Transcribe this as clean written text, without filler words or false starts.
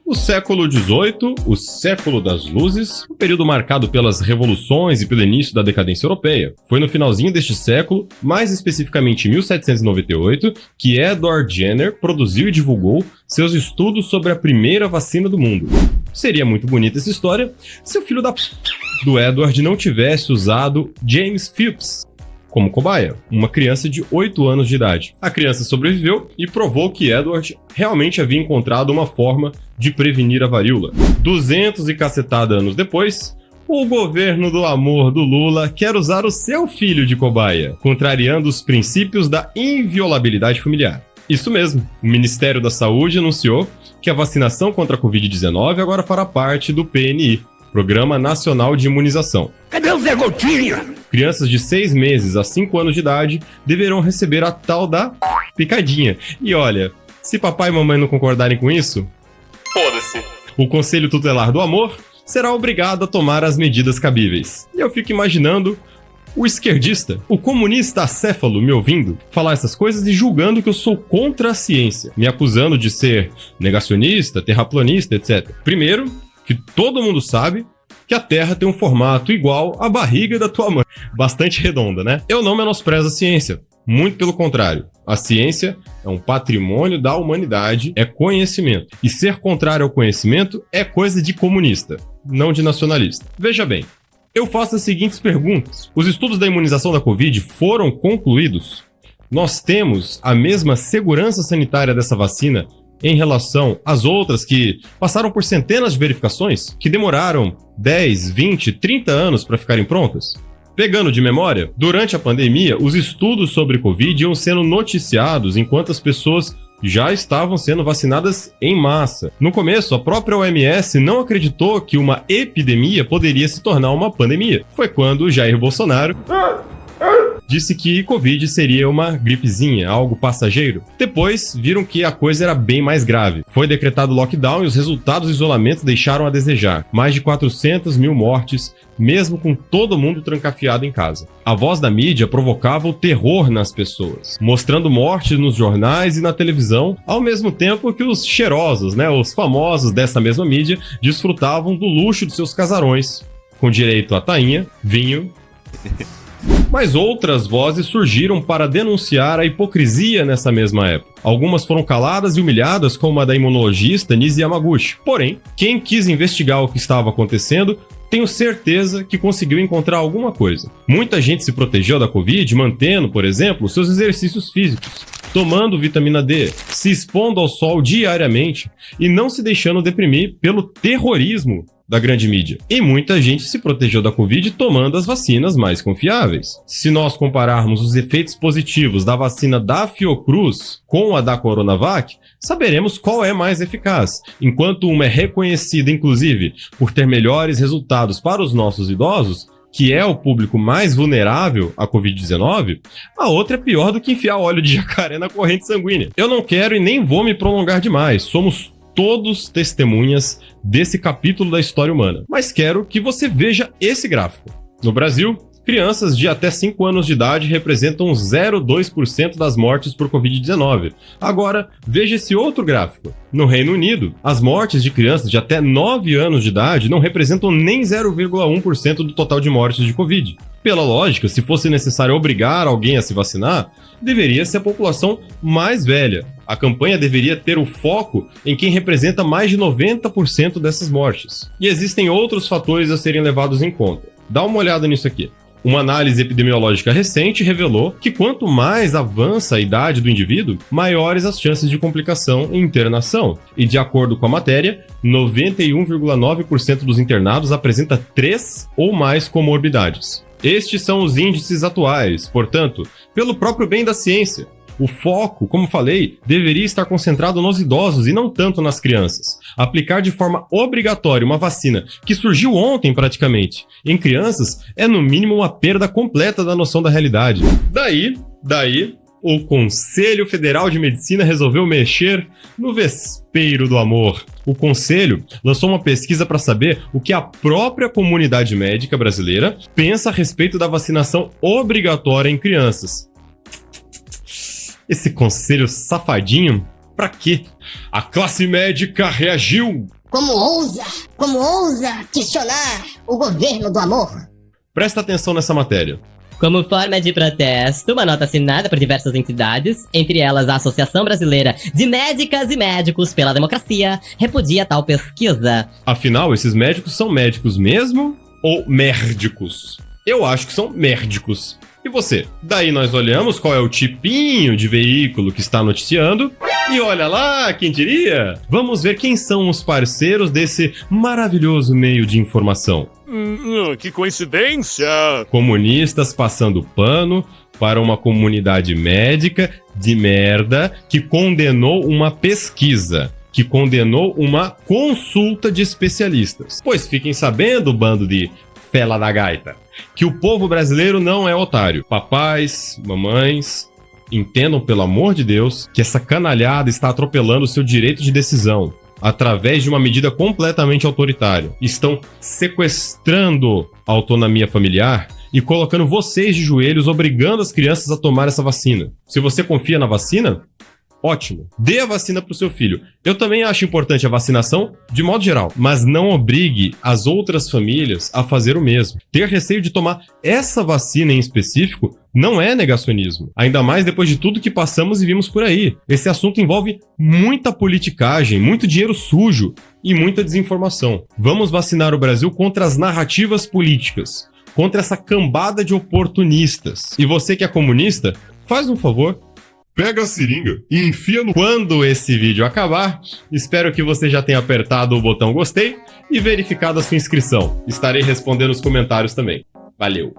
O século XVIII, o século das luzes, um período marcado pelas revoluções e pelo início da decadência europeia. Foi no finalzinho deste século, mais especificamente em 1798, que Edward Jenner produziu e divulgou seus estudos sobre a primeira vacina do mundo. Seria muito bonita essa história se o filho do Edward não tivesse usado James Phipps como cobaia, uma criança de 8 anos de idade. A criança sobreviveu e provou que Edward realmente havia encontrado uma forma de prevenir a varíola. 200 e cacetada anos depois, o governo do amor do Lula quer usar o seu filho de cobaia, contrariando os princípios da inviolabilidade familiar. Isso mesmo, o Ministério da Saúde anunciou que a vacinação contra a Covid-19 agora fará parte do PNI, Programa Nacional de Imunização. Cadê o Zé Gotinha? Crianças de 6 meses a 5 anos de idade deverão receber a tal da picadinha. E olha, se papai e mamãe não concordarem com isso, foda-se. O Conselho Tutelar do Amor será obrigado a tomar as medidas cabíveis. E eu fico imaginando o esquerdista, o comunista acéfalo me ouvindo falar essas coisas e julgando que eu sou contra a ciência, me acusando de ser negacionista, terraplanista, etc. Primeiro, que todo mundo sabe que a Terra tem um formato igual à barriga da tua mãe. Bastante redonda, né? Eu não menosprezo a ciência. Muito pelo contrário. A ciência é um patrimônio da humanidade, é conhecimento. E ser contrário ao conhecimento é coisa de comunista, não de nacionalista. Veja bem, eu faço as seguintes perguntas. Os estudos da imunização da Covid foram concluídos? Nós temos a mesma segurança sanitária dessa vacina em relação às outras que passaram por centenas de verificações, que demoraram 10, 20, 30 anos para ficarem prontas? Pegando de memória, durante a pandemia, os estudos sobre Covid iam sendo noticiados enquanto as pessoas já estavam sendo vacinadas em massa. No começo, a própria OMS não acreditou que uma epidemia poderia se tornar uma pandemia. Foi quando Jair Bolsonaro disse que Covid seria uma gripezinha, algo passageiro. Depois, viram que a coisa era bem mais grave. Foi decretado lockdown e os resultados do isolamento deixaram a desejar. Mais de 400 mil mortes, mesmo com todo mundo trancafiado em casa. A voz da mídia provocava o terror nas pessoas, mostrando mortes nos jornais e na televisão, ao mesmo tempo que os cheirosos, os famosos dessa mesma mídia, desfrutavam do luxo de seus casarões, com direito a tainha, vinho. Mas outras vozes surgiram para denunciar a hipocrisia nessa mesma época. Algumas foram caladas e humilhadas, como a da imunologista Nisi Yamaguchi. Porém, quem quis investigar o que estava acontecendo, tenho certeza que conseguiu encontrar alguma coisa. Muita gente se protegeu da Covid mantendo, por exemplo, seus exercícios físicos, tomando vitamina D, se expondo ao sol diariamente e não se deixando deprimir pelo terrorismo da grande mídia. E muita gente se protegeu da Covid tomando as vacinas mais confiáveis. Se nós compararmos os efeitos positivos da vacina da Fiocruz com a da Coronavac, saberemos qual é mais eficaz. Enquanto uma é reconhecida, inclusive, por ter melhores resultados para os nossos idosos, que é o público mais vulnerável à Covid-19, a outra é pior do que enfiar óleo de jacaré na corrente sanguínea. Eu não quero e nem vou me prolongar demais. Somos todos testemunhas desse capítulo da história humana. Mas quero que você veja esse gráfico. No Brasil, crianças de até 5 anos de idade representam 0,2% das mortes por Covid-19. Agora, veja esse outro gráfico. No Reino Unido, as mortes de crianças de até 9 anos de idade não representam nem 0,1% do total de mortes de Covid. Pela lógica, se fosse necessário obrigar alguém a se vacinar, deveria ser a população mais velha. A campanha deveria ter o foco em quem representa mais de 90% dessas mortes. E existem outros fatores a serem levados em conta. Dá uma olhada nisso aqui. Uma análise epidemiológica recente revelou que quanto mais avança a idade do indivíduo, maiores as chances de complicação e internação. E de acordo com a matéria, 91,9% dos internados apresenta 3 ou mais comorbidades. Estes são os índices atuais, portanto, pelo próprio bem da ciência. O foco, como falei, deveria estar concentrado nos idosos e não tanto nas crianças. Aplicar de forma obrigatória uma vacina que surgiu ontem praticamente em crianças é no mínimo uma perda completa da noção da realidade. Daí, o Conselho Federal de Medicina resolveu mexer no vespeiro do amor. O Conselho lançou uma pesquisa para saber o que a própria comunidade médica brasileira pensa a respeito da vacinação obrigatória em crianças. Esse conselho safadinho Pra quê? A classe médica reagiu. Como ousa questionar o governo do amor? Presta atenção nessa matéria. Como forma de protesto, uma nota assinada por diversas entidades, entre elas a Associação Brasileira de Médicas e Médicos pela Democracia, repudia tal pesquisa. Afinal, esses médicos são médicos mesmo ou mérdicos? Eu acho que são mérdicos. E você? Daí nós olhamos qual é o tipinho de veículo que está noticiando e olha lá, quem diria? Vamos ver quem são os parceiros desse maravilhoso meio de informação. Que coincidência! Comunistas passando pano para uma comunidade médica de merda que condenou uma pesquisa, que condenou uma consulta de especialistas. Pois fiquem sabendo, bando de fela da gaita, que o povo brasileiro não é otário. Papais, mamães, entendam pelo amor de Deus que essa canalhada está atropelando o seu direito de decisão através de uma medida completamente autoritária. Estão sequestrando a autonomia familiar e colocando vocês de joelhos, obrigando as crianças a tomar essa vacina. Se você confia na vacina, ótimo. Dê a vacina para o seu filho. Eu também acho importante a vacinação de modo geral, mas não obrigue as outras famílias a fazer o mesmo. Ter receio de tomar essa vacina em específico não é negacionismo. Ainda mais depois de tudo que passamos e vimos por aí. Esse assunto envolve muita politicagem, muito dinheiro sujo e muita desinformação. Vamos vacinar o Brasil contra as narrativas políticas, contra essa cambada de oportunistas. E você que é comunista, faz um favor. Pega a seringa e enfia no... Quando esse vídeo acabar, espero que você já tenha apertado o botão gostei e verificado a sua inscrição. Estarei respondendo os comentários também. Valeu!